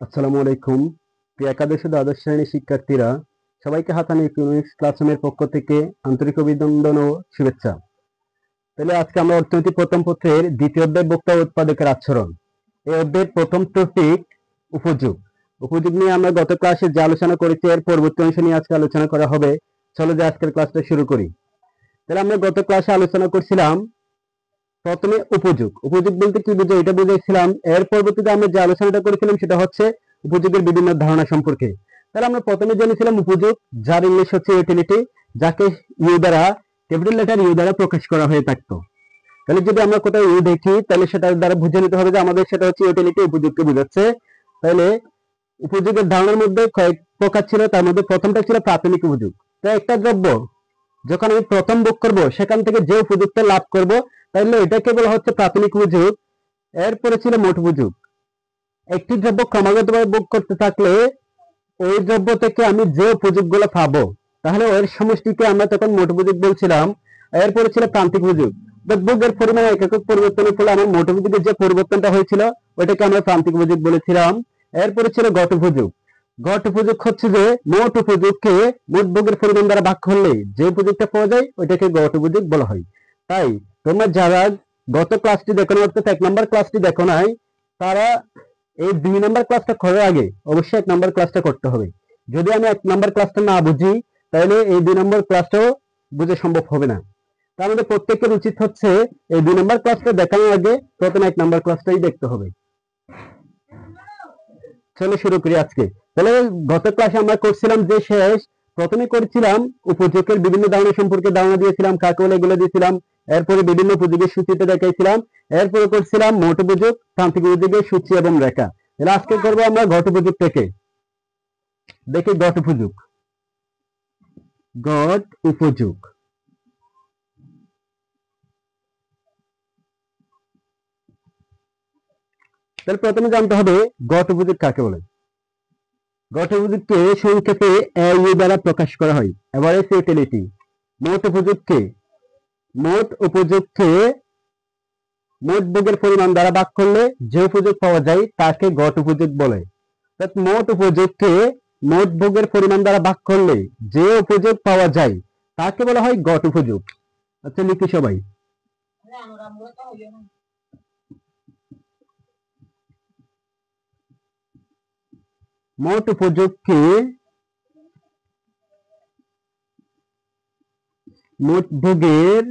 আসসালামু আলাইকুম। প্রিয় একাদশ ও দ্বাদশ শ্রেণীর শিক্ষার্থীরা, সবাইকে হাতানি ইকোনমিক্স ক্লাসরুমের পক্ষ থেকে আন্তরিক অভিনন্দন ও শুভেচ্ছা। তাহলে আজকে আমরা অর্থনীতি প্রথম পত্রের দ্বিতীয় অধ্যায় ভোক্তা ও উৎপাদকের আচরণ, এই অধ্যায়ের প্রথম টপিক উপযোগ। উপযোগ নিয়ে আমরা গত ক্লাসে যে আলোচনা করেছি এর পরবর্তী অংশ নিয়ে আজকে আলোচনা করা হবে। চলো যে আজকের ক্লাসটা শুরু করি। তাহলে আমরা গত ক্লাসে আলোচনা করছিলাম প্রথমে উপযোগ। উপযোগ বলতে কি বুঝো এটা বুঝেছিলাম। এর পরবর্তীতে আমরা যে আলোচনাটা করেছিলাম সেটা হচ্ছে উপযোগের বিভিন্ন ধারণা সম্পর্কে। তাহলে আমরা প্রথমে জেনেছিলাম উপযোগ, যার ইংলিশ হচ্ছে ইউটিলিটি, যাকে ইউ দ্বারা, ক্যাপিটাল লেটার ইউ দ্বারা প্রকাশ করা হয়ে থাকতো। তাহলে যদি আমরা কোথাও ইউ দেখি তাহলে সেটার দ্বারা বুঝে নিতে হবে যে আমাদের সেটা হচ্ছে ইউটিলিটি, উপযোগকে বোঝাচ্ছে। তাহলে উপযোগের ধারণার মধ্যে কয়েক প্রকার ছিল, তার মধ্যে প্রথমটা ছিল প্রাথমিক উপযোগ। তো একটা দ্রব্য যখন আমি প্রথম ভোগ করব সেখান থেকে যে উপযোগটা লাভ করব তাহলে এটাকে বলা হচ্ছে প্রাথমিক উপযোগ। এরপরে ছিল মোট উপযোগ। একটি দ্রব্য ক্রমাগতভাবে ভোগ করতে থাকলে ওই দ্রব্য থেকে আমি যে উপযোগগুলো পাবো তাহলে ওর সমষ্টিকে আমরা তখন মোট উপযোগ বলছিলাম। এরপরে ছিল প্রান্তিক উপযোগ। ভোগের পরিমাণ একক পরিবর্তনের ফলে আমার মোট উপযোগের যে পরিবর্তনটা হয়েছিল ওইটাকে আমরা প্রান্তিক উপযোগ বলেছিলাম। এরপরে ছিল ঘট উপযোগ। ঘট উপযোগ হচ্ছে যে মোট উপযোগকে মোট ভোগের পরিমাণ দ্বারা ভাগ করলে যে উপযোগটা পাওয়া যায় ওইটাকে ঘট উপযোগ বলা হয়। তাই তোমরা যারা গত ক্লাসটি দেখো না, অর্থাৎ 1 নম্বর ক্লাসটি দেখো নাই, তারা এই 2 নম্বর ক্লাসটা করার আগে অবশ্যই 1 নম্বর ক্লাসটা করতে হবে। যদি আমি 1 নম্বর ক্লাসটা না বুঝি তাহলে এই 2 নম্বর ক্লাসটাও বোঝা সম্ভব হবে না। তার মধ্যে প্রত্যেকের উচিত হচ্ছে এই 2 নম্বর ক্লাসটা দেখানোর আগে প্রথমে 1 নম্বর ক্লাসটাই দেখতে হবে। চলো শুরু করি আজকে। তাহলে গত ক্লাসে আমরা করছিলাম যে শেষ, প্রথমে করেছিলাম উপযোগের বিভিন্ন ধারণা সম্পর্কে ধারণা দিয়েছিলাম, কাকে বলে এগুলো দিয়েছিলাম। এরপরে বিভিন্ন উপযোগের সূচিতে দেখাইছিলাম। এরপরে করছিলাম মোট উপযোগ, প্রান্তিক উপযোগের সূচি এবং রেখা। তাহলে আজকে করবো আমরা ঘট উপযোগ থেকে। দেখি ঘট উপযোগ। ঘট উপযোগ তাহলে প্রথমে জানতে হবে ঘট উপযোগ কাকে বলে। ঘট উপযোগকে সংক্ষেপে এইউ দ্বারা প্রকাশ করা হয়, এভারেজ ইউটিলিটি। মোট উপযোগকে মোট ভোগের পরিমাণ দ্বারা ভাগ করলে যে উপযোগ পাওয়া যায় তাকে ঘট উপযোগ বলে। মোট উপযোগকে মোট ভোগের পরিমাণ দ্বারা ভাগ করলে যে উপযোগ পাওয়া যায় তাকে বলা হয় ঘট উপযোগ। আচ্ছা লিখি সবাই। মোট উপযোগকে মোট ভোগের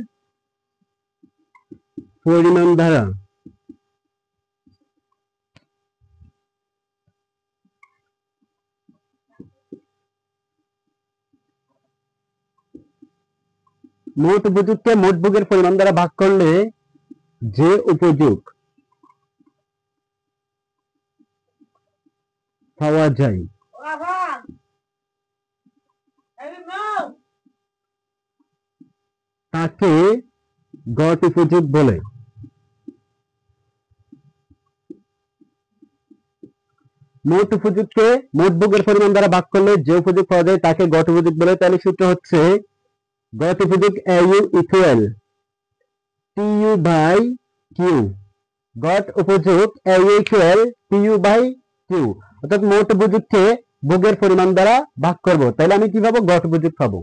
পরিমাণ দ্বারা মোট উপযোগকে মোট ভোগের পরিমাণ দ্বারা ভাগ করলে যে উপযোগ পাওয়া যায় তাকে ঘট উপযোগ বলে। মোট উপযোগকে মোট ভোগের পরিমাণ দ্বারা ভাগ করলে যে উপযোগ পাওয়া যায় তাকে ঘট উপযোগ বলে। তাহলে সূত্র হচ্ছে ঘট উপযোগ AU equal TU by Q. ঘট উপযোগ AU equal TU by Q, অর্থাৎ মোট উপযোগকে ভোগের পরিমাণ দ্বারা ভাগ করব। তাহলে আমি কি পাবো? ঘট উপযোগ পাবো।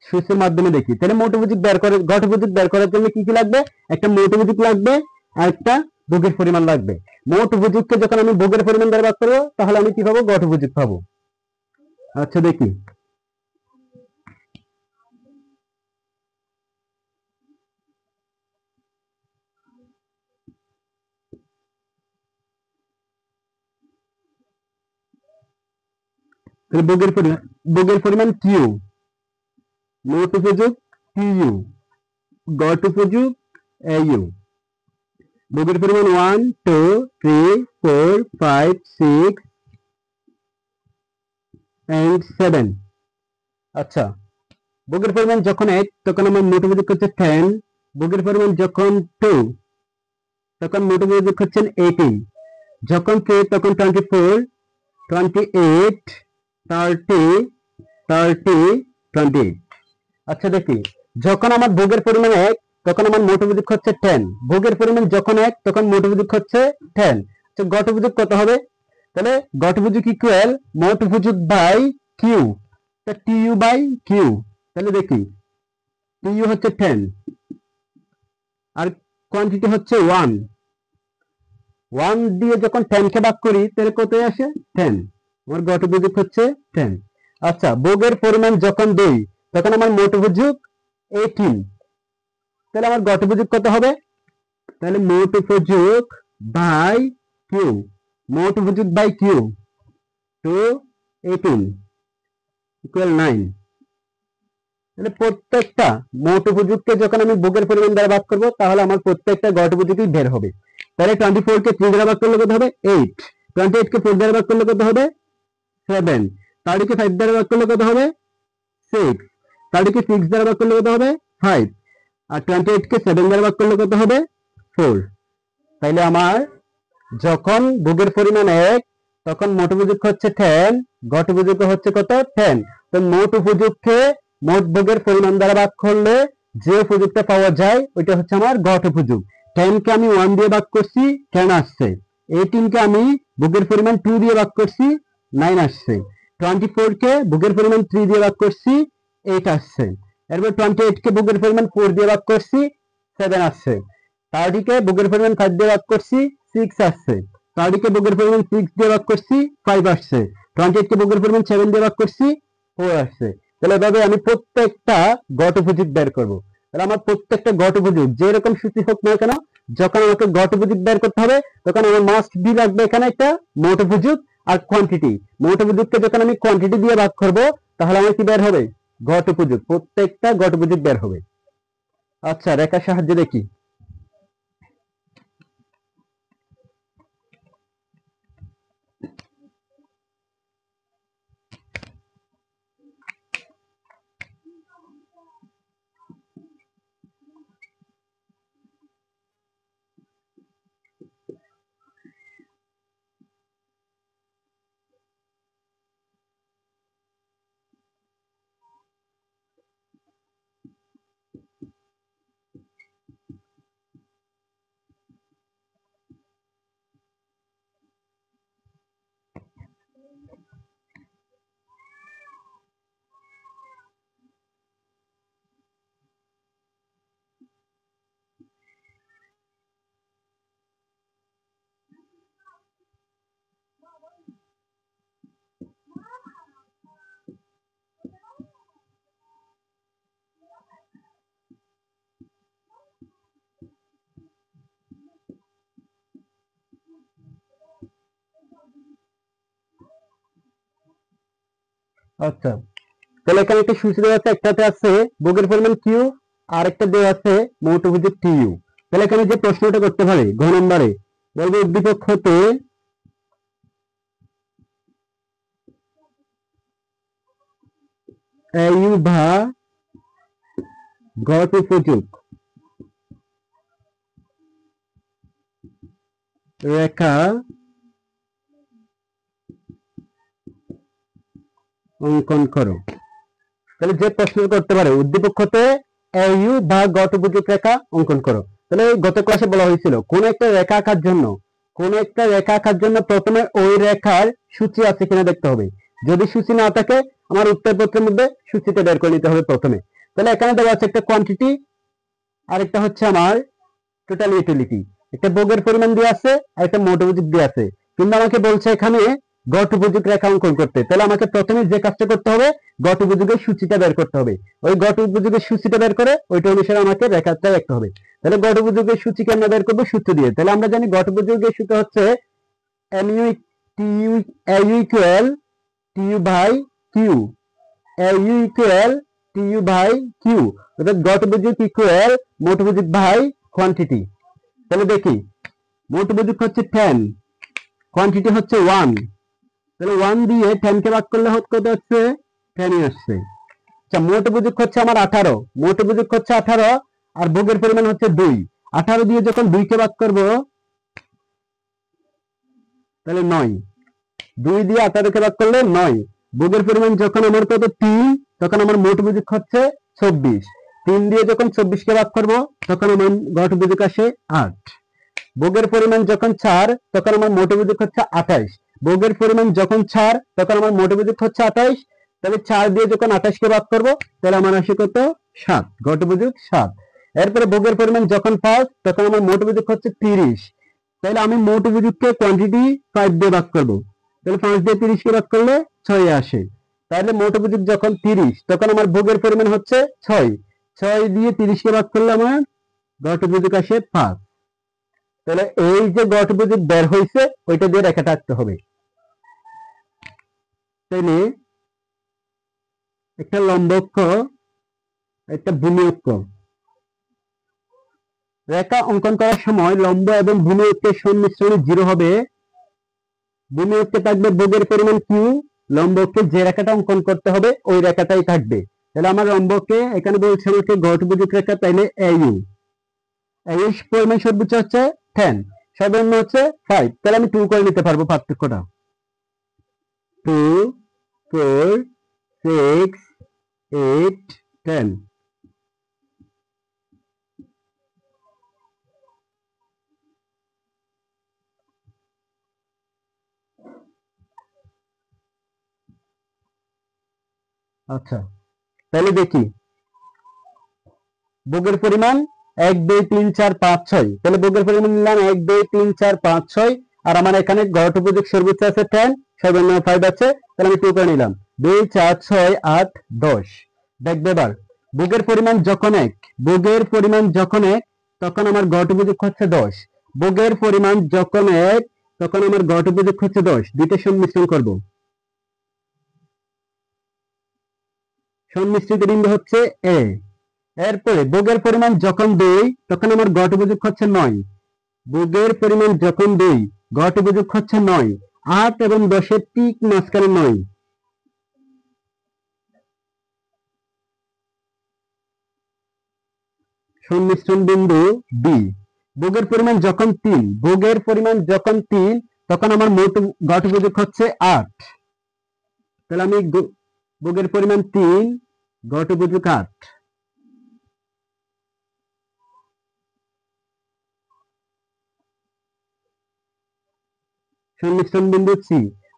সূত্রের মাধ্যমে দেখি। তাহলে মোট উপযোগ বের করে, ঘট উপযোগ বের করার জন্য কি কি লাগবে? একটা মোট উপযোগ লাগবে আর একটা ভোগের পরিমাণ লাগবে। মোট উপযোগকে যখন আমি ভোগের পরিমাণ দ্বারা ভাগ করবো তাহলে আমি কি পাবো? ঘট উপযোগ পাবো। আচ্ছা দেখি। ভোগের পরিমাণ কিউ, মোট উপযোগ টিইউ, ঘট উপযোগ AU। ভোগের পরিমাণ 1 2 3 4 5 6 and 7। আচ্ছা, ভোগের পরিমাণ যখন 1 তখন আমার মোট উপযোগ হচ্ছে 10। ভোগের পরিমাণ যখন 2 তখন মোট উপযোগ হচ্ছে 18। যখন 3 তখন 24 28 30 30 28। আচ্ছা দেখি, যখন আমার ভোগের পরিমাণ 1 তখন আমার মোট উপযোগ হচ্ছে 10। ভোগের পরিমাণ যখন 1 তখন মোট উপযোগ হচ্ছে 10। তো ঘট উপযোগ কত হবে? তাহলে গট উপযোগ ইকুয়াল মোট উপযোগ by Q, T U by Q. তাহলে দেখি টিইউ হচ্ছে 10 আর কোয়ান্টিটি হচ্ছে 1। 1 দিয়ে যখন 10 কে ভাগ করি তাহলে কত আসে 10। আমার গট উপযোগ হচ্ছে 10। আচ্ছা, ভোগের পরিমাণ যখন 2 তখন আমার মোট উপযোগ 18। তাহলে আমার গট উপযোগ কত হবে? তাহলে মোট উপযোগ বাই কিউ, মোট উপযোগ বাই কিউ টু 18 ইকুয়াল 9। তাহলে প্রত্যেকটা মোট উপযোগকে যখন আমি ভোগের পরিমাণ দ্বারা ভাগ করব তাহলে আমার প্রত্যেকটা গট উপযোগই বের হবে। তাহলে 24 কে 3 দ্বারা ভাগ করলে কত হবে 8, 28 কে 4 দ্বারা ভাগ করলে কত হবে 7, 30 কে 5 দ্বারা ভাগ করলে কত হবে 6, 30 কে 6 দ্বারা ভাগ করলে কত হবে 5, আর 28 কে 7 দ্বারা ভাগ করলে কত হবে 4। তাইলে আমার যখন ভোগের পরিমাণ 1 তখন মোট উপযোগ হচ্ছে 10, গট উপযোগ হচ্ছে কত 10। তো মোট উপযোগকে মোট ভোগের পরিমাণ দ্বারা ভাগ করলে যে উপযোগটা পাওয়া যায় ওইটা হচ্ছে আমার গট উপযোগ। 10 কে আমি 1 দিয়ে ভাগ করছি 10 আসছে, 18 কে আমি ভোগের পরিমাণ 2 দিয়ে ভাগ করছি 9 আসছে, 24 কে ভোগের পরিমাণ 3 দিয়ে ভাগ করছি 8 আসছে, এরপর 28 কে ভোগের পরিমাণ 4 দিয়ে ভাগ করছি 7 আসছে, 30 কে ভোগের পরিমাণ 5 দিয়ে ভাগ করছি 6 আসছে, 30 কে ভোগের পরিমাণ 6 দিয়ে ভাগ করছি 5 আসছে, 28 কে ভোগের পরিমাণ 7 দিয়ে ভাগ করছি 4 আসছে। তাহলে এভাবে আমি প্রত্যেকটা গট উপযোগ বের করব। তাহলে আমার প্রত্যেকটা গট উপযোগ যেরকম সূচি হোক না কেন, যখন আমাকে গট উপযোগ বের করতে হবে তখন আমার মাস্ট বি লাগবে এখানে একটা মোট উপযোগ আর কোয়ান্টিটি। মোট উপযোগকে যখন আমি কোয়ান্টিটি দিয়ে ভাগ করব তাহলে আমার কি বের হবে গট উপযোগ, প্রত্যেকটা গট উপযোগ বের হবে। আচ্ছা, রেখার সাহায্যে দেখি। আচ্ছা, তাহলে এখানে একটা সূচি দেওয়া আছে, একটাতে আছে ভোগের পরিমাণ কিউ আর একটা দেওয়া আছে মোট উপযোগ টিইউ। তাহলে এখানে যে প্রশ্নটা করতে পারে ঘ নম্বরে বলবে উদ্দীপক হতে ইউ বা গট উপযোগ রেখা অঙ্কন করো। তাহলে যে প্রশ্ন করতে পারে উদ্দীপক হতে ইউ বা গট উপযোগ রেখা অঙ্কন করো। তাহলে গত ক্লাসে বলা হয়েছিল কোন একটা রেখা আঁকার জন্য প্রথমে ওই রেখার সূচি আছে কিনা দেখতে হবে। যদি সূচি না থাকে আমার উত্তরপত্রের মধ্যে সূচিটা বের করে নিতে হবে প্রথমে। তাহলে এখানে দেওয়া আছে একটা কোয়ান্টিটি আর একটা হচ্ছে আমার টোটাল ইউটিলিটি, একটা ভোগের পরিমাণ দিয়ে আছে আর একটা মোট উপযোগ দিয়ে আছে, কিন্তু আমাকে বলছে এখানে গট উপযোগ রেখা অঙ্কন করতে। তাহলে আমাকে প্রথমে যে কাজটা করতে হবে গট উপযোগের সূচিটা বের করতে হবে। ওই গট উপযোগের সূচিটা বের করে ওইটা অনুসারে আমাকে রেখাটা রাখতে হবে। তাহলে গট উপযোগের সূচিকে আমরা বের করবো সূত্র দিয়ে। তাহলে আমরা জানি গট উপযোগের সূত্র হচ্ছে mu tu au equal tu by Q, au equal tu by Q, অর্থাৎ গট উপযোগ ইকুয়াল মোট উপযোগ বাই কোয়ান্টিটি। তাহলে দেখি মোট উপযোগ হচ্ছে 10, কোয়ান্টিটি হচ্ছে 1। তাহলে 1 দিয়ে 10 কে ভাগ করলে কত হচ্ছে 10 আসছে। আচ্ছা, মোট উপযোগ হচ্ছে আমার 18, মোট উপযোগ হচ্ছে 18 আর ভোগের পরিমাণ হচ্ছে 2। 18 দিয়ে যখন 2 কে ভাগ করব তাহলে 9, 2 দিয়ে 18 কে ভাগ করলে 9। ভোগের পরিমাণ যখন আমার কত 3 তখন আমার মোট উপযোগ হচ্ছে 24। 3 দিয়ে যখন 24 কে ভাগ করব তখন আমার গট উপযোগ আসে 8। ভোগের পরিমাণ যখন 4 তখন আমার মোট উপযোগ হচ্ছে 28। ভোগের পরিমাণ যখন 4 তখন আমার মোট উপযুক্ত হচ্ছে 28, তাহলে 4 দিয়ে যখন 28 কে ভাগ করব তাহলে আমার আসে কত 7, ঘট উপযুক্ত 7। এরপরে ভোগের পরিমাণ যখন 5 তখন আমার মোট উপযুক্ত হচ্ছে 30, তাহলে আমি মোট উপযুক্ত কোয়ান্টিটি 5 দিয়ে ভাগ করব, তাহলে 5 দিয়ে 30 কে ভাগ করলে 6 আসে, তাহলে মোট উপযুক্ত যখন 30 তখন আমার ভোগের পরিমাণ হচ্ছে 6, 6 দিয়ে 30 কে ভাগ করলে আমার ঘট উপযুক্ত আসে 5। তাহলে এই যে ঘট উপযুক্ত বের হয়েছে ওইটা দিয়ে রেখাটা আঁকতে হবে। তাহলে একটা লম্ব অক্ষ, একটা ভূমি অক্ষ, রেখা অঙ্কন করার সময় লম্ব এবং ভূমি অক্ষের সংমিশ্রণে 0 হবে। ভূমি অক্ষে থাকবে ভোগের পরিমাণ কিউ, লম্ব অক্ষে যে রেখাটা অঙ্কন করতে হবে ওই রেখাটাই থাকবে। তাহলে আমার লম্বকে এখানে বলছে আমাকে ঘট উপযুক্ত রেখা, তাইলে AU, AU পরিমাণ সর্বোচ্চ হচ্ছে 10, সর্বনিম্ন হচ্ছে 5, তাহলে আমি 2 করে নিতে পারবো পার্থক্যটা। 2, 4, 6, 8, 10। আচ্ছা, তাহলে দেখি ভোগের পরিমাণ 1, 2, 3, 4, 5, 6, তাহলে ভোগের পরিমাণ নিলাম 1, 2, 3, 4, 5, 6, আর আমার এখানে ঘট উপযুক্ত সর্বোচ্চ আছে 10, সর্বনিম্ন 5 আছে, তাহলে আমি 2 করে নিলাম। 2, 4, 6, 8, 10। দেখবে এবার ভোগের পরিমাণ যখন 1, ভোগের পরিমাণ যখন 1 তখন আমার ঘট উপযুক্ত হচ্ছে 10, ভোগের পরিমাণ যখন 1 তখন আমার ঘট উপযুক্ত হচ্ছে 10, দুইটা সংমিশ্রণ করব। সংমিশ্রিত বিন্দু হচ্ছে A। এরপরে ভোগের পরিমাণ যখন 2 তখন আমার ঘট উপযুক্ত হচ্ছে 9, ভোগের পরিমাণ যখন 2 ঘট উপযুক্ত হচ্ছে 9, 8 এবং 10 এর ঠিক মাঝখানে 9। সংমিশ্রণ বিন্দু B। ভোগের পরিমাণ যখন 3, ভোগের পরিমাণ যখন 3 তখন আমার মোট ঘট উপযুক্ত হচ্ছে 8, তাহলে আমি ভোগের পরিমাণ 3, ঘট উপযুক্ত 8। সংমিশ্রণ বিন্দু C।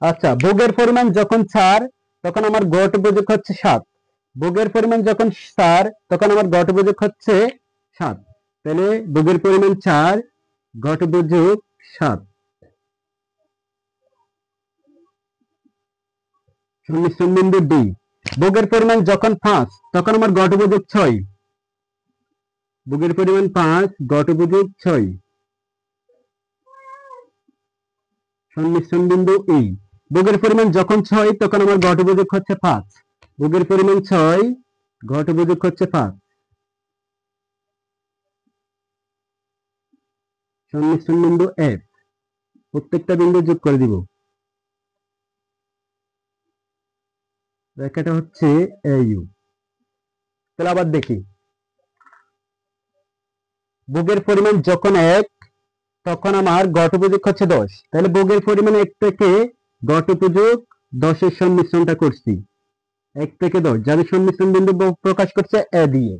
আচ্ছা, ভোগের পরিমাণ যখন 4 তখন আমার ঘট উপযুক্ত হচ্ছে 7, ভোগের পরিমাণ যখন 4 তখন আমার ঘট উপযুক্ত হচ্ছে 7, তাহলে ভোগের পরিমাণ 4, ঘট উপযুক্ত 7। সংমিশ্রণ বিন্দু D। ভোগের পরিমাণ যখন 5 তখন আমার ঘট উপযুক্ত 6, ভোগের পরিমাণ 5, ঘট উপযুক্ত 6। সংমিশ্রণ বিন্দু E। ভোগের পরিমাণ যখন 6 তখন আমার ঘট উপযুক্ত হচ্ছে 5, ভোগের পরিমাণ 6, ঘট উপযুক্ত হচ্ছে 5। সংমিশ্রণ বিন্দু F। প্রত্যেকটা বিন্দু যোগ করে দিব। রেখাটা হচ্ছে AU। তাহলে আবার দেখি ভোগের পরিমাণ যখন 1 তখন আমার ঘট উপযুক্ত হচ্ছে 10, তাহলে ভোগের পরিমাণ 1 থেকে ঘট উপযুক্ত 10 এর সংমিশ্রণটা করছি, 1 থেকে 10 যাদের সংমিশ্রণ বিন্দু প্রকাশ করছে A দিয়ে।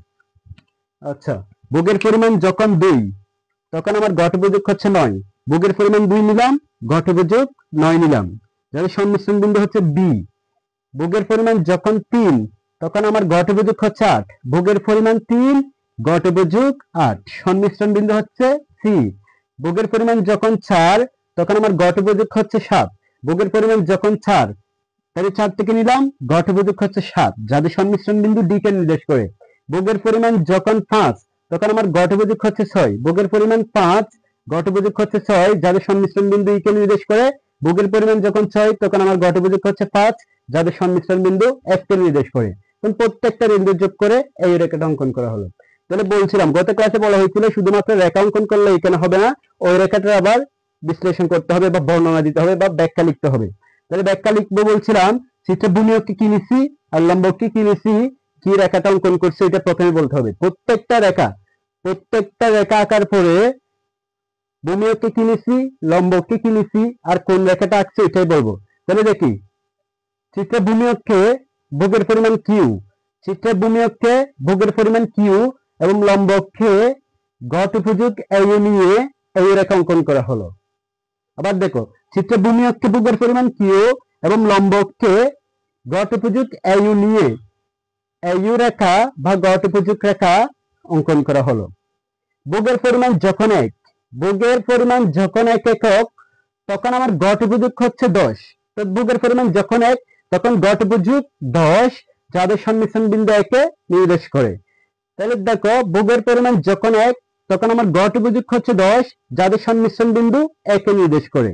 আচ্ছা, ভোগের পরিমাণ যখন 2 তখন আমার ঘট উপযুক্ত হচ্ছে 9, ভোগের পরিমাণ 2 নিলাম, ঘট উপযুক্ত 9 নিলাম, যাদের সংমিশ্রণ বিন্দু হচ্ছে B। ভোগের পরিমাণ যখন 3 তখন আমার ঘট উপযুক্ত হচ্ছে 8, ভোগের পরিমাণ 3, ঘট উপযুক্ত 8, সংমিশ্রণ বিন্দু হচ্ছে C। ভোগের পরিমাণ যখন 4 তখন আমার ঘট উপযুক্ত হচ্ছে 7, ভোগের পরিমাণ যখন 4 তাহলে 4 থেকে নিলাম, ঘট উপযুক্ত হচ্ছে 7, যাদের সংমিশ্রণ বিন্দু D কে নির্দেশ করে। ভোগের পরিমাণ যখন 5 তখন আমার ঘট উপযুক্ত হচ্ছে 6, ভোগের পরিমাণ 5, ঘট উপযুক্ত হচ্ছে 6, যাদের সংমিশ্রণ বিন্দু E কে নির্দেশ করে। ভোগের পরিমাণ যখন 6 তখন আমার ঘট উপযুক্ত হচ্ছে 5, যাদের সংমিশ্রণ বিন্দু F কে নির্দেশ করে। এখন প্রত্যেকটা বিন্দু যোগ করে এই রেখাটা অঙ্কন করা হলো। তাহলে বলছিলাম গত ক্লাসে বলা হয়েছিল শুধুমাত্র রেখা অঙ্কন করলে এখানে হবে না, ওই রেখাটা আবার বিশ্লেষণ করতে হবে বা বর্ণনা দিতে হবে বা ব্যাখ্যা লিখতে হবে। তাহলে ব্যাখ্যা লিখবো বলছিলাম, চিত্রে ভূমি অক্ষে কি নিছি আর লম্ব অক্ষে কি নিছি, কি রেখাটা অঙ্কন করছে এটা প্রথমে বলতে হবে। প্রত্যেকটা রেখা আঁকার পরে ভূমি অক্ষে কি নিছি, লম্ব অক্ষে কি নিছি আর কোন রেখাটা আঁকছে এটাই বলবো। তাহলে দেখি চিত্রে ভূমি অক্ষে ভোগের পরিমাণ কিউ, চিত্রে ভূমি অক্ষে ভোগের পরিমাণ কিউ এবং লম্ব অক্ষে ঘট উপযুক্ত AU নিয়ে এই রেখা অঙ্কন করা হলো। আবার দেখো, চিত্রে ভূমি অক্ষে বুকের পরিমাণ কিউ এবং লম্ব অক্ষে গড় এউ নিয়ে এউ রেখা বা গড় রেখা অঙ্কন করা হলো। বুকের পরিমাণ যখন এক একক, তখন আমার গড় হচ্ছে 10। তো বুকের পরিমাণ যখন এক, তখন গড় 10 যাদের সংমিশ্রণ বিন্দু একে নির্দেশ করে। তাহলে দেখো, বুকের পরিমাণ যখন এক, তখন আমার গড় হচ্ছে 10 যাদের সংমিশ্রণ বিন্দু একে নির্দেশ করে।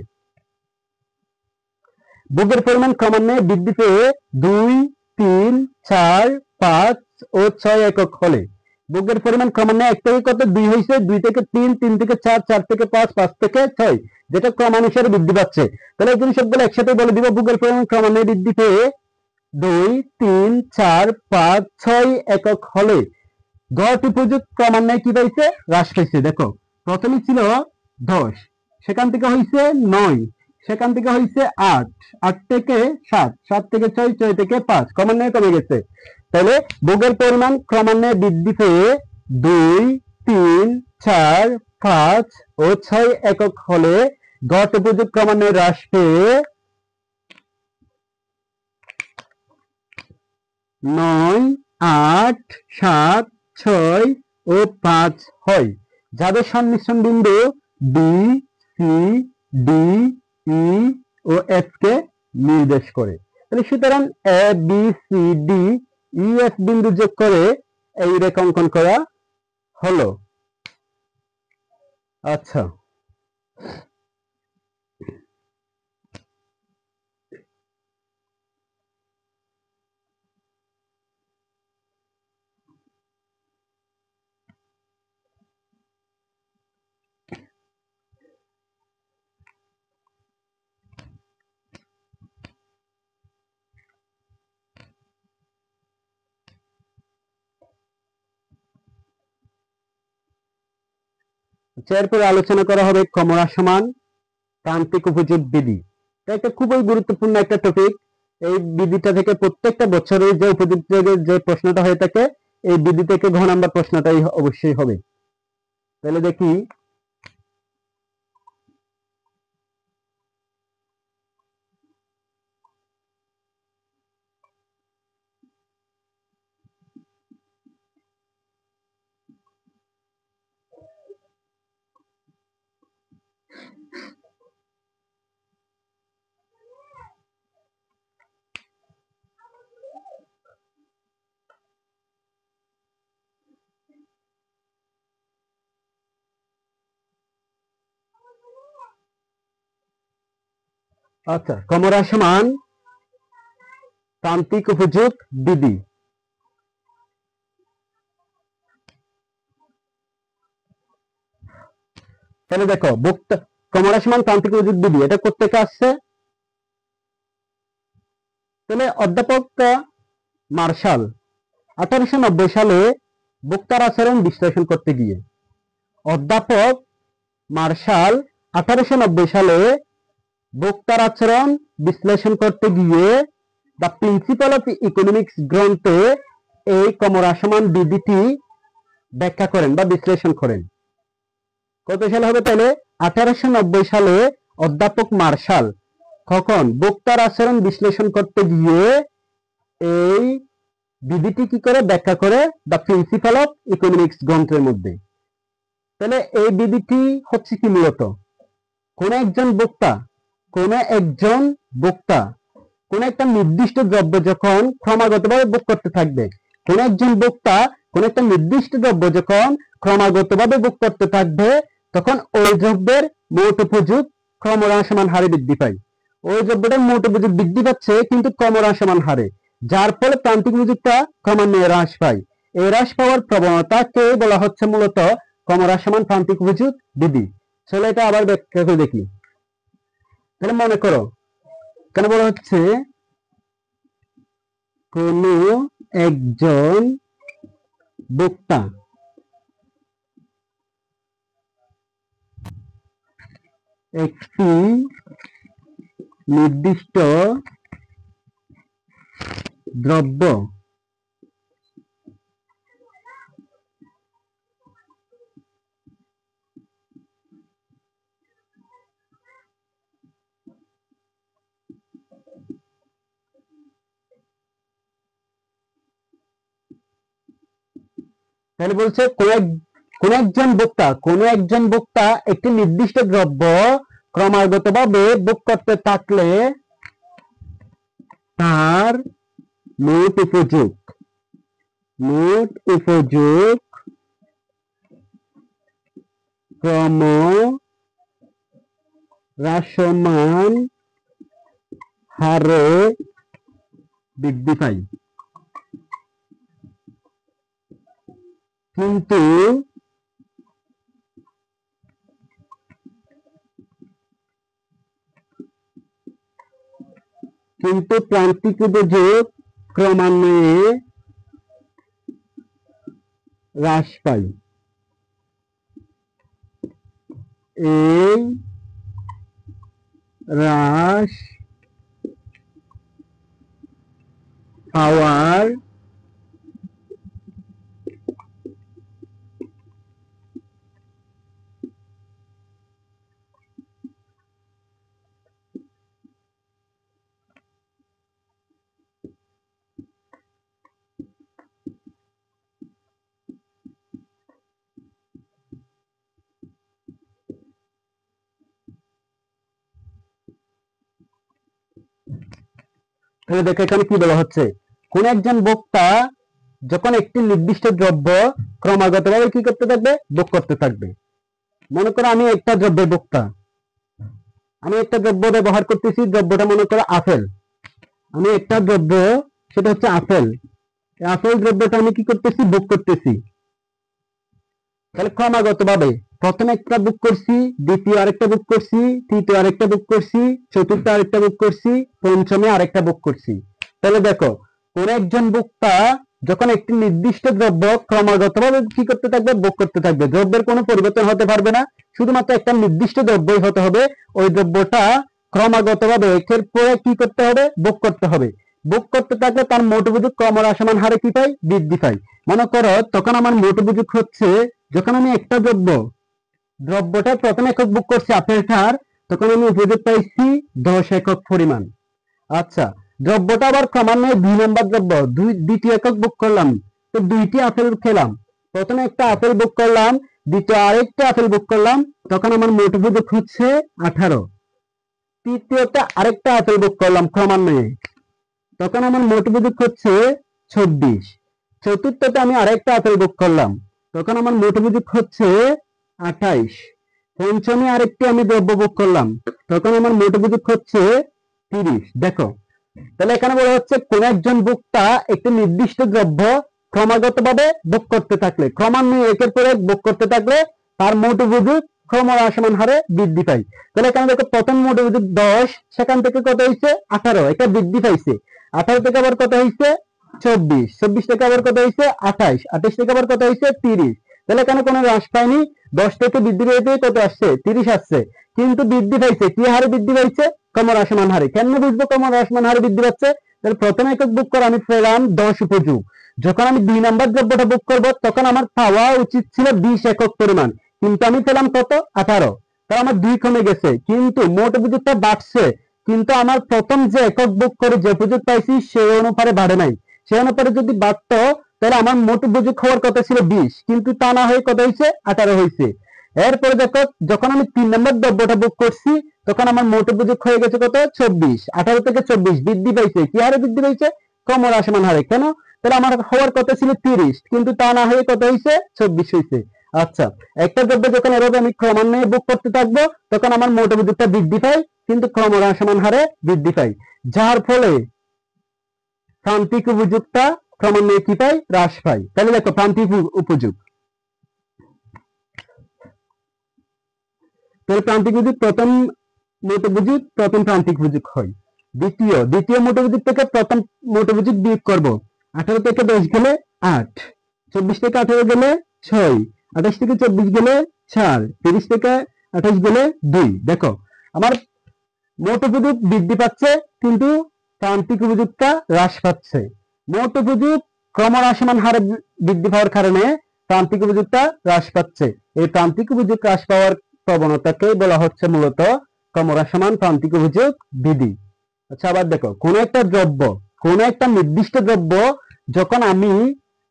বুকের পরিমাণ ক্রমান্বয়ে বৃদ্ধি পেয়ে 2, 3, 4, 5 ও 6 একক হলে বুকের পরিমাণ ক্রমান্বয়ে 1 থেকে কত 2 হয়েছে, 2 থেকে 3, 3 থেকে 4, 4 থেকে 5, 5 থেকে 6, যেটা ক্রমানুসারে বৃদ্ধি পাচ্ছে। তাহলে এই জিনিস সবগুলো একসাথে বলে দিব। বুকের পরিমাণ ক্রমান্বয়ে বৃদ্ধি পেয়ে 2, 3, 4, 5, 6 একক হলে গড় ক্রমান্বয়ে কি পাইছে, হ্রাস পাইছে। দেখো, প্রথমে ছিল 10, সেখান থেকে হয়েছে 9, সেখান থেকে হয়েছে 8, 8 থেকে 7, 7 থেকে 6, 6 থেকে 5, ক্রমান্বয়ে কমে গেছে। তাহলে বুকের পরিমাণ ক্রমান্বয়ে বৃদ্ধি পেয়ে 2, 3, 4, 5 ও 6 একক হলে গড় ক্রমান্বয়ে হ্রাস পেয়ে 9, 8, 7, 6 ও 5 হয়, যাদের সংমিশ্রণ বিন্দু বি, সি, ডি, ই ও এফ কে নির্দেশ করে। তাহলে সুতরাং এ, বি, সি, ডি, ই, এফ বিন্দু যোগ করে এই রেখা অঙ্কন করা হলো। আচ্ছা, এরপরে আলোচনা করা হবে ক্রমহ্রাসমান প্রান্তিক উপযোগ বিধি। এটা একটা খুবই গুরুত্বপূর্ণ একটা টপিক। এই বিধিটা থেকে প্রত্যেকটা বছরে যে উপযোগ যে প্রশ্নটা হয়ে থাকে, এই বিধি থেকে ঘ নাম্বার প্রশ্নটাই অবশ্যই হবে। তাহলে দেখি, আচ্ছা, ক্রমহ্রাসমান প্রান্তিক উপযোগ বিধি। তাহলে দেখো, ক্রমহ্রাসমান প্রান্তিক উপযোগ বিধি এটা কোত্থেকে আসছে? তাহলে অধ্যাপক মার্শাল 1890 সালে বক্তার আচরণ বিশ্লেষণ করতে গিয়ে, অধ্যাপক মার্শাল 1890 সালে বক্তার আচরণ বিশ্লেষণ করতে গিয়ে দ্য প্রিন্সিপাল অফ ইকোনমিক্স গ্রন্থে এই ক্রমহ্রাসমান বিধিটি ব্যাখ্যা করেন বা বিশ্লেষণ করেন। কত সালে হবে তাহলে? 1890 সালে অধ্যাপক মার্শাল কখন বক্তার আচরণ বিশ্লেষণ করতে গিয়ে এই বিধিটি কি করে ব্যাখ্যা করে দ্য প্রিন্সিপাল অফ ইকোনমিক্স গ্রন্থের মধ্যে। তাহলে এই বিধিটি হচ্ছে কি, মূলত কোন একজন বক্তা কোন একটা নির্দিষ্ট দ্রব্য যখন ক্রমাগতভাবে ভোগ করতে থাকবে, কোন একজন বক্তা কোন একটা নির্দিষ্ট দ্রব্য যখন ক্রমাগতভাবে ভোগ করতে থাকবে, তখন ওই দ্রব্যের মোট উপযোগ ক্রমহ্রাসমান হারে বৃদ্ধি পায়। ওই দ্রব্যটার মোট উপযোগ বৃদ্ধি পাচ্ছে কিন্তু ক্রমহ্রাসমান হারে, যার ফলে প্রান্তিক উপযোগটা ক্রমান্বয়ে হ্রাস পায়। এই হ্রাস পাওয়ার প্রবণতাকে বলা হচ্ছে মূলত ক্রমহ্রাসমান প্রান্তিক উপযোগ বিধি। চলো এটা আবার ব্যাখ্যা করে দেখি। তাহলে মনে করো, কেন বলা হচ্ছে, কোন একজন বক্তা একটি নির্দিষ্ট দ্রব্য তাহলে বলছে কোন একজন ভোক্তা একটি নির্দিষ্ট দ্রব্য ক্রমাগতভাবে ভোগ করতে থাকলে তার মোট উপযোগ ক্রমহ্রাসমান হারে বৃদ্ধি পায়। কিন্তু প্রান্তিক উপযোগ ক্রমান্বয়ে হ্রাস পায়। এই হ্রাস পাওয়ার দেখো এখানে কি বলা হচ্ছে, কোন একজন ভোক্তা যখন একটি নির্দিষ্ট দ্রব্য ক্রমাগতভাবে কি করতে থাকবে, ভোগ করতে থাকবে। মনে করো আমি একটা দ্রব্যের ভোক্তা, আমি একটা দ্রব্য ব্যবহার করতেছি, দ্রব্যটা মনে করো আপেল, আমি একটা দ্রব্য সেটা হচ্ছে আপেল, আপেল দ্রব্যটা আমি কি করতেছি, ভোগ করতেছি। তাহলে ক্রমাগতভাবে প্রথমে একটা বুক করছি, দ্বিতীয় আরেকটা বুক করছি, তৃতীয় আরেকটা বুক করছি, চতুর্থ আরেকটা বুক করছি, পঞ্চমে আরেকটা বুক করছি। তাহলে দেখো কোন একজন ভোক্তা যখন একটি নির্দিষ্ট দ্রব্য ক্রমাগতভাবে কি করতে থাকবে, ভোগ করতে থাকবে, দ্রব্যের কোনো পরিবর্তন হতে পারবে না, শুধুমাত্র একটা নির্দিষ্ট দ্রব্যই হতে হবে, ওই দ্রব্যটা ক্রমাগতভাবে একের পরে কি করতে হবে, ভোগ করতে হবে। ভোগ করতে থাকলে তার মোট উপযোগ ক্রমহ্রাসমান হারে কি পায়, বৃদ্ধি পায়। মনে করো তখন আমার মোট উপযোগ হচ্ছে, যখন আমি একটা দ্রব্যটা প্রথম একক বুক করছি আপেলটার, তখন আমি উপযোগ পাইছি 10 একক পরিমাণ। আচ্ছা, দ্রব্যটা আবার ক্রমান্বয়ে 2 নম্বর দ্রব্য, দ্বিতীয় একক বুক করলাম, তো 2টি আপেল খেলাম, প্রথমে একটা আপেল বুক করলাম, দ্বিতীয় আরেকটা আপেল বুক করলাম, তখন আমার মোট উপযোগ হচ্ছে 18। তৃতীয়তে আরেকটা আপেল বুক করলাম ক্রমান্বয়ে, তখন আমার মোট উপযোগ হচ্ছে 26। চতুর্থতে আমি আরেকটা আপেল বুক করলাম, তখন আমার মোট উপযোগ হচ্ছে 28। পঞ্চমে আরেকটি আমি দ্রব্য বুক করলাম, তখন আমার মোট উপযোগ হচ্ছে 30। দেখো তাহলে এখানে বলা হচ্ছে কোন একজন ভোক্তা একটি নির্দিষ্ট দ্রব্য ক্রমাগতভাবে ভোগ করতে থাকলে, ক্রমান্বয়ে একের পর এক ভোগ করতে থাকলে তার মোট উপযোগ ক্রমহ্রাসমান হারে বৃদ্ধি পায়। তাহলে এখানে দেখো প্রথম মোট উপযোগ 10, সেখান থেকে কত হয়েছে 18, এটা বৃদ্ধি পাইছে। 18 থেকে আবার কত হয়েছে 24, 24 থেকে আবার কত হয়েছে 28, 28 থেকে আবার কত হয়েছে 30। তাহলে এখানে কোনো হ্রাস পায়নি, 10 থেকে বৃদ্ধি পেয়ে কত আসছে 30 আসছে, কিন্তু বৃদ্ধি পাইছে কি হারে বৃদ্ধি পাইছে, ক্রমহ্রাসমান হারে। কেমনে বুঝবো ক্রমহ্রাসমান হারে বৃদ্ধি পাচ্ছে, তাহলে প্রথমে একক বুক করে আমি পেলাম 10 উপযোগ, যখন আমি 2 নাম্বার দ্রব্যটা বুক করব তখন আমার পাওয়া উচিত ছিল 20 একক পরিমাণ, কিন্তু আমি পেলাম কত 18, তাহলে আমার 2 কমে গেছে, কিন্তু মোট উপযোগটা বাড়ছে, কিন্তু আমার প্রথম যে একক বুক করে যে উপযোগ পাইছি সেই অনুপাতে বাড়ে নাই। সেই অনুপাতে যদি বাড়তো তাহলে আমার মোট উপযোগ হওয়ার কথা ছিল 20, কিন্তু তা না হয়ে কত হয়েছে 18 হয়েছে। এরপরে দেখো যখন আমি 3 নম্বর দ্রব্যটা বুক করছি তখন আমার মোট উপযোগ হয়ে গেছে কত 24, 18 থেকে 24 বৃদ্ধি পাইছে, কি হারে বৃদ্ধি পাইছে, ক্রমহ্রাসমান হারে। কেন, তাহলে আমার হওয়ার কথা ছিল 30, কিন্তু তা না হয়ে কত হয়েছে 24 হয়েছে। আচ্ছা, একটা দ্রব্য যখন এভাবে আমি ক্রমান্বয়ে বুক করতে থাকবো তখন আমার মোট উপযোগটা বৃদ্ধি পায়, কিন্তু ক্রমহ্রাসমান হারে বৃদ্ধি পায়, যার ফলে প্রান্তিক উপযোগটা ক্রমান্বয়ে কি পায়, হ্রাস পায়। তাহলে দেখো প্রান্তিক উপযোগ, তাহলে প্রান্তিক উপযোগ প্রথম মোট উপযোগ প্রথম প্রান্তিক উপযোগ হয়। দ্বিতীয় মোট উপযোগ থেকে প্রথম মোট উপযোগ বিয়োগ করব, 18 থেকে 10 গেলে 8, 24 থেকে 18 গেলে 6, 28 থেকে 24 গেলে 4, 30 থেকে 28 গেলে 2। দেখো আমার মোট উপযোগ বৃদ্ধি পাচ্ছে, কিন্তু প্রান্তিক উপযোগটা হ্রাস পাচ্ছে। মোট উপযোগ ক্রমহ্রাসমান হারে বৃদ্ধি পাওয়ার কারণে প্রান্তিক উপযোগটা হ্রাস পাচ্ছে। এই প্রান্তিক উপযোগ হ্রাস পাওয়ার প্রবণতাকে বলা হচ্ছে মূলত ক্রমহ্রাসমান প্রান্তিক উপযোগ বিধি। আচ্ছা, আবার দেখো কোন একটা নির্দিষ্ট দ্রব্য যখন আমি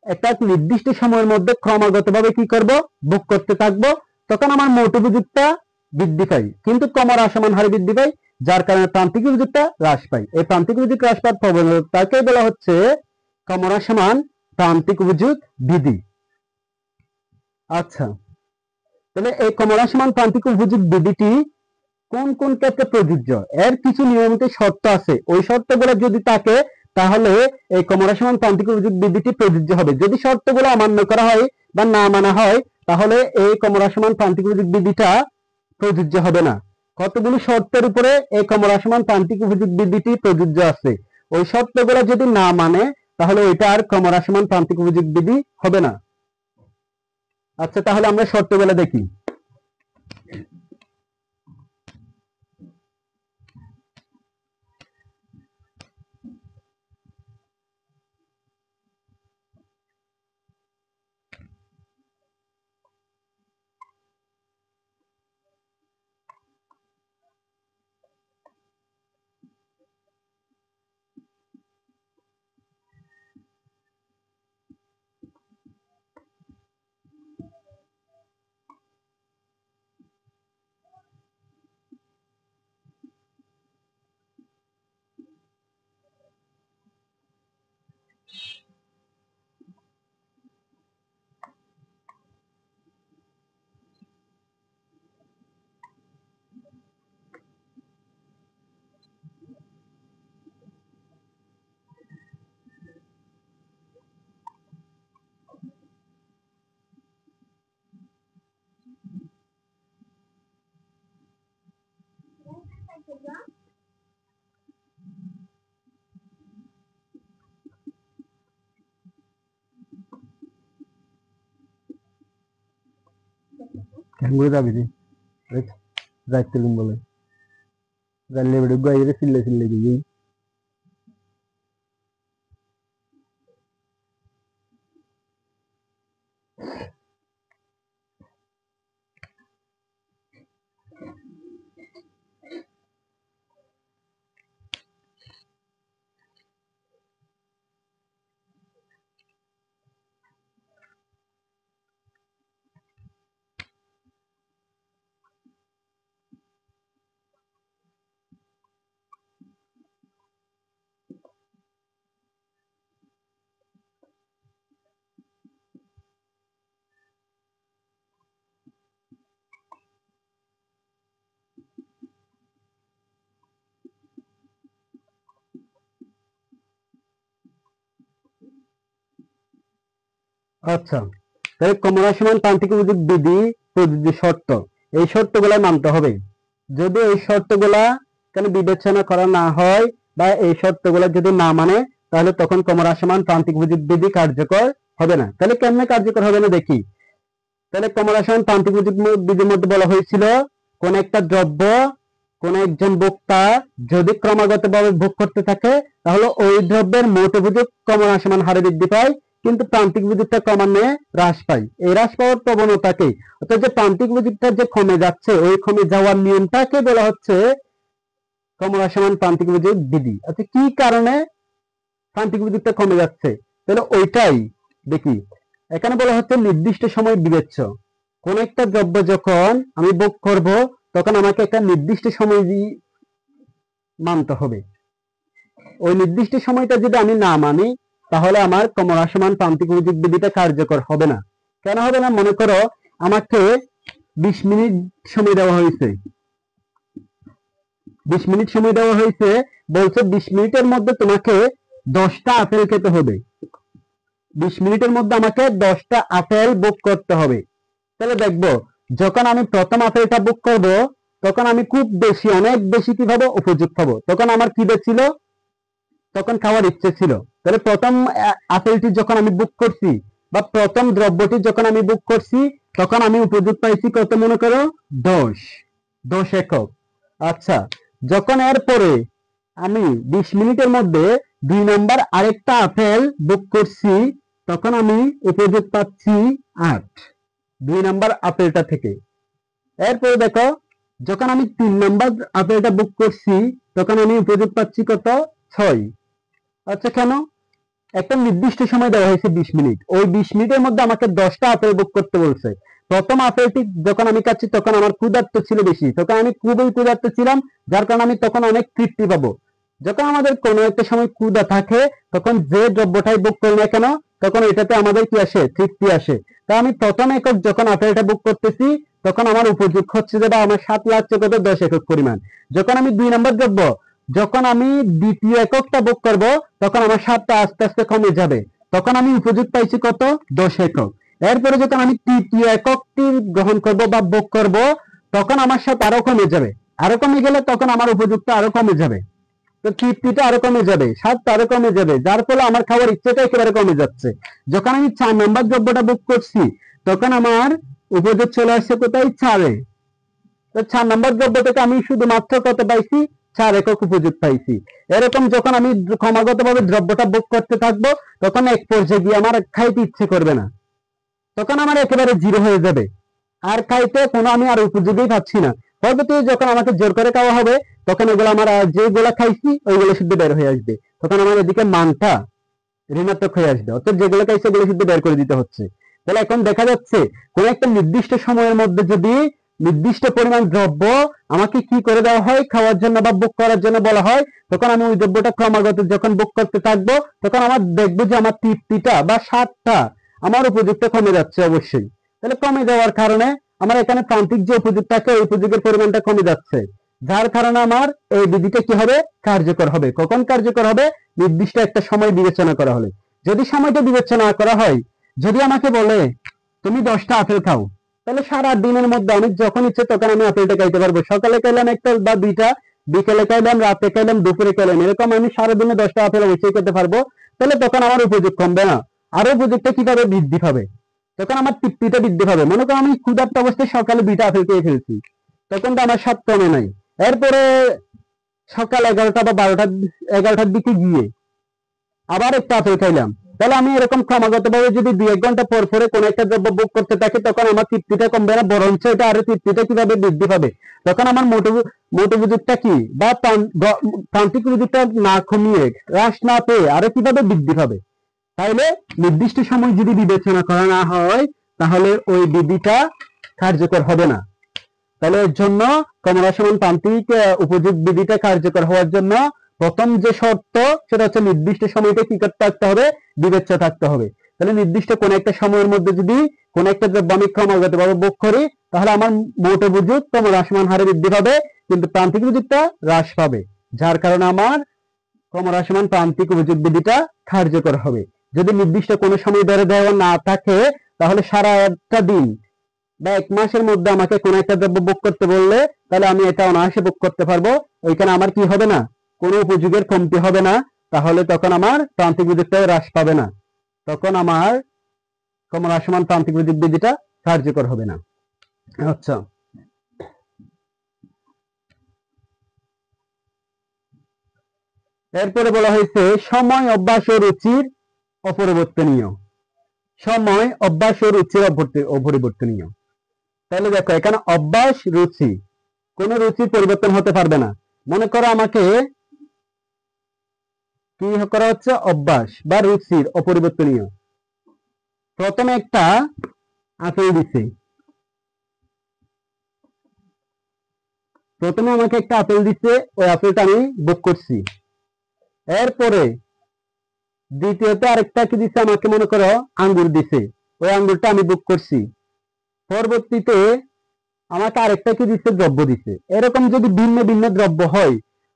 একটা নির্দিষ্ট সময়ের মধ্যে ক্রমাগতভাবে কি করব, বুক করতে থাকবো, তখন আমার মোট উপযোগটা বৃদ্ধি পাই, কিন্তু ক্রমহ্রাসমান হারে বৃদ্ধি পাই, যার কারণে প্রান্তিক উপযোগটা হ্রাস পাই। এই প্রান্তিক উপযোগ হ্রাস পাওয়ার প্রবণতাকে বলা হচ্ছে ক্রমহ্রাসমান প্রান্তিক উপযোগ বৃদ্ধি। আচ্ছা, তাহলে এই ক্রমহ্রাসমান প্রান্তিক উপযোগ বৃদ্ধিটি কোন কোন ক্ষেত্রে প্রযোজ্য? এর কিছু নিয়মিত শর্ত আছে, ওই শর্তগুলো যদি থাকে তাহলে এই ক্রমহ্রাসমান প্রান্তিক উপযোগ বৃদ্ধিটি প্রযোজ্য হবে। যদি শর্তগুলো অমান্য করা হয় বা না মানা হয় তাহলে এই ক্রমহ্রাসমান প্রান্তিক উপযোগ বৃদ্ধিটা প্রযোজ্য হবে না। কতগুলো শর্তের উপরে এই ক্রমহ্রাসমান প্রান্তিক উপযোগ বৃদ্ধিটি প্রযোজ্য আছে, ওই শর্তগুলো যদি না মানে তাহলে ওইটা আর ক্রমহ্রাসমান প্রান্তিক উপযোগ বৃদ্ধি হবে না। আচ্ছা, তাহলে আমরা শর্তগুলো দেখি। ঘুরে যাবি যাইতে বলে জানলে বেড়ে গাইরে চিল্লে চিল্লে গিয়ে। আচ্ছা, তাহলে ক্রমহ্রাসমান প্রান্তিক উপযোগ বিধি প্রযোজ্য শর্ত, এই শর্তগুলো মানতে হবে। যদি এই শর্তগুলা কেন বিবেচনা করা না হয় বা এই শর্তগুলো যদি না মানে তাহলে তখন ক্রমহ্রাসমান প্রান্তিক উপযোগ বিধি কার্যকর হবে না। তাহলে কেমনে কার্যকর হবে না দেখি। তাহলে ক্রমহ্রাসমান প্রান্তিক উপযোগ বিধির মধ্যে বলা হয়েছিল কোন একটা দ্রব্য কোন একজন ভোক্তা যদি ক্রমাগতভাবে ভোগ করতে থাকে তাহলে ওই দ্রব্যের মোট উপযোগ ক্রমহ্রাসমান হারে বৃদ্ধি পায়, কিন্তু প্রান্তিক উপযোগটা ক্রমান্বয়ে হ্রাস পায়। এই হ্রাস পাওয়ার প্রবণতাকে, অর্থাৎ যে প্রান্তিক উপযোগটা যে কমে যাচ্ছে ওই কমে যাওয়ার নিয়মটাকে বলা হচ্ছে ক্রমহ্রাসমান প্রান্তিক উপযোগ বিধি। আচ্ছা, কি কারণে প্রান্তিক উপযোগটা কমে যাচ্ছে তাহলে ওইটাই দেখি। এখানে বলা হচ্ছে নির্দিষ্ট সময় বিবেচ্য। কোন একটা দ্রব্য যখন আমি ভোগ করব তখন আমাকে একটা নির্দিষ্ট সময় মানতে হবে। ওই নির্দিষ্ট সময়টা যদি আমি না মানি তাহলে আমার ক্রমহ্রাসমান প্রান্তিক উপযোগ বিধিটা কার্যকর হবে না। কেন হবে না? মনে করো আমাকে 20 মিনিট সময় দেওয়া হয়েছে, 20 মিনিট সময় দেওয়া হয়েছে, বলছে 20 মিনিটের মধ্যে তোমাকে 10টা আপেল খেতে হবে। 20 মিনিটের মধ্যে আমাকে 10টা আপেল ভোগ করতে হবে। তাহলে দেখবো যখন আমি প্রথম আপেলটা ভোগ করব তখন আমি খুব বেশি, অনেক বেশি কি পাবো, উপযোগ পাবো। তখন আমার খিদে ছিল, তখন খাওয়ার ইচ্ছে ছিল। তাহলে প্রথম আপেলটি যখন আমি ভোগ করছি বা প্রথম দ্রব্যটি যখন আমি ভোগ করছি তখন আমি উপযোগ পাইছি কত, মনে করো 10 একক। আচ্ছা, যখন এরপরে আমি 20 মিনিটের মধ্যে 2 নাম্বার আরেকটা আপেল ভোগ করছি তখন আমি উপযোগ পাচ্ছি 8, 2 নাম্বার আপেলটা থেকে। এরপরে দেখো যখন আমি 3 নাম্বার আপেলটা ভোগ করছি তখন আমি উপযোগ পাচ্ছি কত, 6। আচ্ছা, কেন? একটা নির্দিষ্ট সময় দেওয়া হয়েছে 20 মিনিট, ওই 20 মিনিটের মধ্যে আমাকে 10টা আপেল বুক করতে বলছে। প্রথম আপেলটি যখন আমি খাচ্ছি তখন আমার ক্ষুধার্ত ছিল বেশি, তখন আমি খুবই ক্ষুধার্ত ছিলাম, যার কারণে আমি তখন অনেক তৃপ্তি পাবো। যখন আমাদের কোনো একটা সময় ক্ষুধা থাকে তখন যে দ্রব্যটাই বুক করি না কেন তখন এটাতে আমাদের কি আসে, তৃপ্তি আসে। তা আমি প্রথম একক যখন আপেলটা বুক করতেছি তখন আমার উপযোগ হচ্ছে যে বা আমার স্বাদ লাগছে কত, 10 একক পরিমাণ। যখন আমি 2 নম্বর দ্রব্য, যখন আমি দ্বিতীয় এককটা বুক করব তখন আমার স্বাদটা আস্তে আস্তে কমে যাবে, তখন আমি উপযোগ পাইছি কত, 10 একক। এরপরে যখন আমি তৃতীয় এককটি গ্রহণ করব বা বুক করব তখন আমার স্বাদ আরো কমে যাবে, আরো কমে গেলে তখন আমার উপযোগটা আরো কমে যাবে, তো তৃপ্তিটা আরো কমে যাবে, স্বাদটা আরো কমে যাবে, যার ফলে আমার খাওয়ার ইচ্ছাটা একেবারে কমে যাচ্ছে। যখন আমি 4 নম্বর দ্রব্যটা বুক করছি তখন আমার উপযোগ চলে আসছে কোথায়, 4-এ। তো 4 নম্বর দ্রব্য থেকে আমি শুধুমাত্র কত পাইছি, 4 একক উপযোগ পাইছি। এরকম যখন আমি ক্রমাগত ভাবে দ্রব্যটা বুক করতে থাকবো তখন এক পর্যায়ে গিয়ে আমার খাইতে ইচ্ছে করবে না, তখন আমার একেবারে জিরো হয়ে যাবে, আর খাইতে কোনো আমি আর উপযোগী পাচ্ছি না। পরবর্তী যখন আমাকে জোর করে খাওয়া হবে তখন এগুলো আমার যেগুলো খাইছি ওইগুলো শুদ্ধ বের হয়ে আসবে, তখন আমার এদিকে মানটা ঋণাত্মক হয়ে আসবে, অর্থাৎ যেগুলো খাইছে ওগুলো শুদ্ধ বের করে দিতে হচ্ছে। তাহলে এখন দেখা যাচ্ছে কোন একটা নির্দিষ্ট সময়ের মধ্যে যদি নির্দিষ্ট পরিমাণ দ্রব্য আমাকে কি করে দেওয়া হয়, খাওয়ার জন্য বা বুক করার জন্য বলা হয়, তখন আমি ওই দ্রব্যটা ক্রমাগত যখন বুক করতে থাকবো তখন আমার দেখবো যে আমার তৃপ্তিটা বা স্বাদটা আমার উপযুক্ত কমে যাচ্ছে অবশ্যই। তাহলে কমে যাওয়ার কারণে আমার এখানে প্রান্তিক যে উপযোগ থাকে ওই উপযোগের পরিমাণটা কমে যাচ্ছে, যার কারণে আমার এই বিধিটা কি হবে, কার্যকর হবে। কখন কার্যকর হবে, নির্দিষ্ট একটা সময় বিবেচনা করা হলে। যদি সময়টা বিবেচনা করা হয়, যদি আমাকে বলে তুমি 10টা আপেল খাও, তাহলে সারা দিনের মধ্যে আমি যখন ইচ্ছে তখন আমি আপেলটা খাইতে পারবো। সকালে খাইলাম একটা বা 2টা, বিকেলে খাইলাম, রাতে খাইলাম, দুপুরে খাইলাম, এরকম আমি সারাদিনে 10টা আপেল অবশ্যই খেতে পারবো। তাহলে তখন আমার উপযোগ কমবে না, আরো উপযোগটা কিভাবে বৃদ্ধি পাবে, তখন আমার তৃপ্তিটা বৃদ্ধি পাবে। মনে করো আমি ক্ষুধার্ত অবস্থায় সকালে 2টা আপেল খেয়ে ফেলছি, তখন তো আমার স্বাদ কমে নাই। এরপরে সকাল 11টা বা 11টার দিকে গিয়ে আবার একটা আপেল খাইলাম, তাহলে আমি এরকম ক্রমাগত ভাবে যদি 2-1 ঘন্টা পর পরে কোন একটা দ্রব্য ভোগ করতে থাকি তখন আমার তৃপ্তিটা কমবে না, বরঞ্চ এটা আরো তৃপ্তিটা কিভাবে বৃদ্ধি পাবে, তখন আমার মোটভুজটা কি বা প্রান্তিক উপযোগটা না কমিয়ে, হ্রাস না পেয়ে আরো কিভাবে বৃদ্ধি পাবে। তাইলে নির্দিষ্ট সময় যদি বিবেচনা করা না হয় তাহলে ওই বিধিটা কার্যকর হবে না। তাহলে এর জন্য ক্রমহ্রাসমান প্রান্তিক উপযোগ বিধিটা কার্যকর হওয়ার জন্য প্রথম যে শর্ত সেটা হচ্ছে নির্দিষ্ট সময়টা কি করতে থাকতে হবে, বিবেচ্য থাকতে হবে। তাহলে নির্দিষ্ট কোন একটা সময়ের মধ্যে যদি কোন একটা দ্রব্য আমি ক্রমাগত ভাবে ভোগ করি তাহলে আমার মোট উপযোগ ক্রমহ্রাসমান হারে বৃদ্ধি পাবে, কিন্তু প্রান্তিক উপযোগটা হ্রাস পাবে, যার কারণে আমার ক্রমহ্রাসমান প্রান্তিক উপযোগ বিধিটা কার্যকর হবে। যদি নির্দিষ্ট কোনো সময় ধরে দেওয়া না থাকে তাহলে সারা একটা দিন বা 1 মাসের মধ্যে আমাকে কোন একটা দ্রব্য ভোগ করতে বললে তাহলে আমি এটা অনায়াসে ভোগ করতে পারবো, ওইখানে আমার কি হবে না, কোনো উপযোগের কমতি হবে না, তাহলে তখন আমার প্রান্তিক উপযোগটা হ্রাস পাবে না, তখন আমার ক্রমহ্রাসমান প্রান্তিক উপযোগ বিধিটা কার্যকর হবে না। আচ্ছা, এরপরে বলা হয়েছে সময়, অভ্যাস ও রুচির অপরিবর্তনীয়। সময়, অভ্যাস ও রুচির অপরিবর্তনীয়। তাহলে দেখো এখানে অভ্যাস, রুচি, কোন রুচির পরিবর্তন হতে পারবে না। মনে করো আমাকে কি করা হচ্ছে, অভ্যাস বা রুচির অপরিবর্তনীয়। প্রথমে একটা আপেল দিছে, প্রথমে আমাকে একটা আপেল দিচ্ছে, ওই আপেলটা আমি ভোগ করছি। এরপরে দ্বিতীয়ত আরেকটা কি দিচ্ছে আমাকে, মনে করো আঙ্গুর দিছে, ওই আঙ্গুরটা আমি ভোগ করছি। পরবর্তীতে আমাকে আরেকটা কি দিচ্ছে, দ্রব্য দিচ্ছে। এরকম যদি ভিন্ন ভিন্ন দ্রব্য হয়,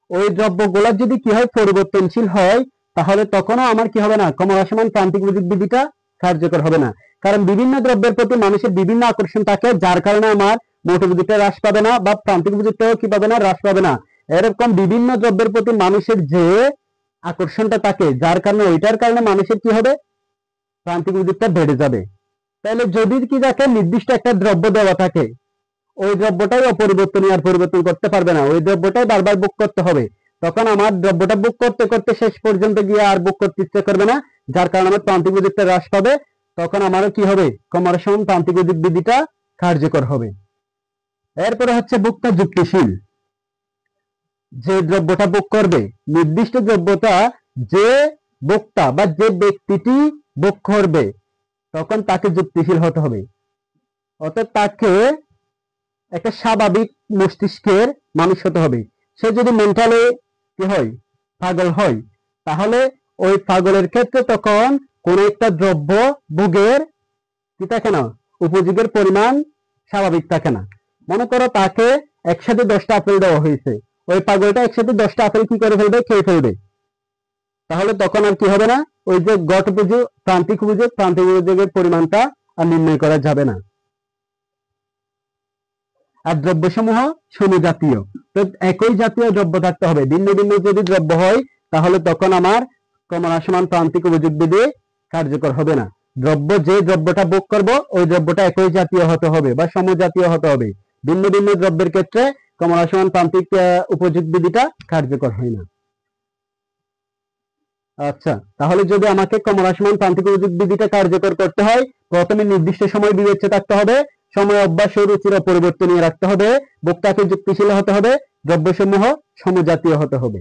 ওই দ্রব্যগুলো যদি কি হয়, পরিবর্তনশীল হয়, তাহলে তখনও আমার কি হবে না, ক্রমহ্রাসমান প্রান্তিক উপযোগ বিধিটা কার্যকর হবে না। কারণ বিভিন্ন দ্রব্যের প্রতি মানুষের বিভিন্ন আকর্ষণ থাকে, যার কারণে আমার মোট উপযোগটা হ্রাস পাবে না বা প্রান্তিক উপযোগটাও কি পাবে না, হ্রাস পাবে না। এরকম বিভিন্ন দ্রব্যের প্রতি মানুষের যে আকর্ষণটা থাকে, যার কারণে ওইটার কারণে মানুষের কি হবে, প্রান্তিক উপযোগটা বেড়ে যাবে। তাহলে যদি কি দেখে নির্দিষ্ট একটা দ্রব্য দেওয়া থাকে, ওই দ্রব্যটাই অপরিবর্তনীয়, আর পরিবর্তন করতে পারবে না, ওই দ্রব্যটাই বারবার বুক করতে হবে, তখন আমার দ্রব্যটা বুক করতে করতে শেষ পর্যন্ত গিয়ে আর বুক করতে ইচ্ছে করবে না, যার কারণে আমার প্রান্তিক উপযোগটা হ্রাস পাবে, তখন আমারও কি হবে, ক্রমহ্রাসমান প্রান্তিক উপযোগ বিধিটা কার্যকর হবে। এরপরে হচ্ছে ভোক্তা যুক্তিশীল। যে দ্রব্যটা বুক করবে, নির্দিষ্ট দ্রব্যটা যে ভোক্তা বা যে ব্যক্তিটি ভোগ করবে তখন তাকে যুক্তিশীল হতে হবে, অর্থাৎ তাকে একটা স্বাভাবিক মস্তিষ্কের মানুষ হতে হবে। সে যদি মেন্টালি কি হয়, পাগল হয়, তাহলে ওই পাগলের ক্ষেত্রে তখন কোন একটা দ্রব্য ভোগের কি থাকে না, উপযোগের পরিমাণ স্বাভাবিক থাকে না। মনে করো তাকে একসাথে 10টা আপেল দেওয়া হয়েছে, ওই পাগলটা একসাথে 10টা আপেল কি করে ফেলবে, খেয়ে ফেলবে। তাহলে তখন আর কি হবে না, ওই যে গট উপযোগ, প্রান্তিক উপযোগের পরিমাণটা আর নির্ণয় করা যাবে না। আর দ্রব্যসমূহ সমজাতীয়, তো একই জাতীয় দ্রব্য থাকতে হবে। ভিন্ন ভিন্ন যদি দ্রব্য হয় তাহলে তখন আমার ক্রমহ্রাসমান প্রান্তিক উপযোগ বিধি কার্যকর হবে না। যে দ্রব্যটা ভোগ করব ওই দ্রব্যটা একই জাতীয় হতে হবে বা সমজাতীয় হতে হবে। ভিন্ন ভিন্ন দ্রব্যের ক্ষেত্রে ক্রমহ্রাসমান প্রান্তিক উপযোগ বিধিটা কার্যকর হয় না। আচ্ছা, তাহলে যদি আমাকে ক্রমহ্রাসমান প্রান্তিক উপযোগ বিধিটা কার্যকর করতে হয়, প্রথমে নির্দিষ্ট সময় বিবেচ্য থাকতে হবে, সময় অভ্যাস ও রুচির পরিবর্তনীয় রাখতে হবে, ভোক্তাকে যুক্তিশীল হতে হবে, দ্রব্যসমূহ সমজাতীয় হতে হবে।